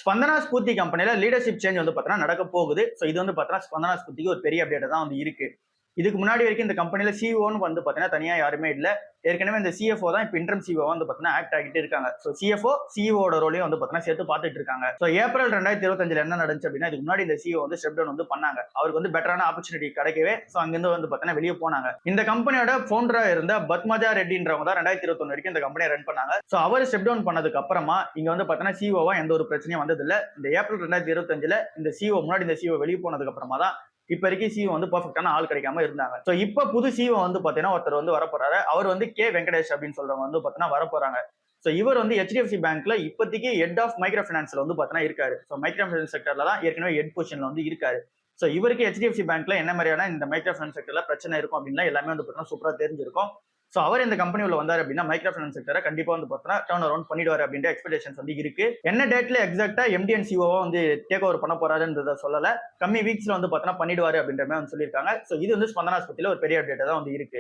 ஸ்பந்தனா ஸ்பூர்த்தி கம்பெனில leadership change வந்து பார்த்தீங்கன்னா நடக்க போகுது. ஸோ இது வந்து பார்த்தீங்கன்னா ஸ்பந்தனா ஸ்பூர்த்திக்கு ஒரு பெரிய அப்டேட் தான் வந்து இருக்கு. இதுக்கு முன்னாடி வரைக்கும் இந்த கம்பெனில சிஓன்னு வந்து பார்த்தீங்கன்னா தனியா யாருமே இல்ல. ஏற்கனவே இந்த சிஎஃப்ஓ தான் இப்போ இன்டர்ம் சிஓ வந்து பார்த்தீங்கன்னா ஆக்ட் ஆகிட்டு இருக்காங்க. ஸோ சிஎஃப்ஓ சிஇஓட ரோலையும் வந்து பார்த்தீங்கன்னா சேர்த்து பார்த்துட்டு இருக்காங்க. ஸோ ஏப்ரல் 2025 என்ன நடந்துச்சு அப்படின்னா, இதுக்கு முன்னாடி இந்த சிஓ வந்து ஸ்டெப் டவுன் வந்து பண்ணாங்க. அவருக்கு வந்து பெட்டரான ஆப்பர்ச்சுனிட்டி கிடைக்கவே ஸோ அங்கிருந்து வந்து பார்த்தீங்கன்னா வெளியே போனாங்க. இந்த கம்பெனியோட ஃபவுண்டரா இருந்த பத்மஜா ரெட்டின்றவங்க தான் 2021 வரைக்கும் இந்த கம்பெனியை ரன் பண்ணாங்க. ஸோ அவர் ஸ்டெப் டவுன் பண்ணதுக்கு அப்புறமா இங்க வந்து பார்த்தீங்கன்னா சிஓவா எந்த ஒரு பிரச்சனையும் வந்தது இல்ல. இந்த ஏப்ரல் 2025 இந்த சிஓ முன்னாடி இந்த சிஓ வெளியே போனதுக்கு அப்புறமா தான் இப்ப வரைக்கும் சிஓ வந்து பெர்ஃபெக்டான ஆள் கிடைக்காம இருந்தாங்க. சோ இப்ப புது சிஓ வந்து பாத்தீங்கன்னா ஒருத்தர் வந்து வரப்போறாரு. அவர் வந்து கே வெங்கடேஷ் அப்படின்னு சொல்றவங்க வந்து பாத்தீங்கன்னா வரப்போறாங்க. சோ இவர் வந்து HDFC பேங்க்ல இப்போதைக்கு ஹெட் ஆஃப் மைக்ரோ ஃபைனான்ஸ்ல வந்து பாத்தீங்கன்னா இருக்காரு. சோ மைக்ரோ ஃபைனான்ஸ் செக்டர்ல தான் ஏற்கனவே ஹெட் பொசிஷன்ல வந்து இருக்காரு. சோ இவருக்கு HDFC பேங்க்ல என்ன மாதிரியான இந்த மைக்ரோ ஃபைனான்ஸ் செக்டர்ல பிரச்சனை இருக்கும் அப்படின்னா எல்லாமே வந்து பாத்தீங்கன்னா சூப்பரா தெரிஞ்சிருக்கும். சோ அவர் இந்த கம்பெனி உள்ள வந்தாரு அப்படின்னா மைக்ரோ ஃபைனான்ஸ் செக்டரை கண்டிப்பா வந்து பாத்தீங்கன்னா டர்ன் அரௌண்ட் பண்ணிடுவாரு அப்படின்ற எக்ஸ்பெக்டேஷன்ஸ் வந்து இருக்கு. என்ன டேட்ல எக்ஸாக்டா MD அண்ட் CEO வந்து டேக் ஓவர் பண்ண போறாருன்றத சொல்லல. கம்மி வீக்ஸ்ல வந்து பாத்தீங்கன்னா பண்ணிடுவாரு அப்படின்ற மாதிரி வந்து சொல்லியிருக்காங்க. சோ இது வந்து ஸ்பந்தனா ஸ்பூர்த்தில ஒரு பெரிய அப்டேட் தான் வந்து இருக்கு.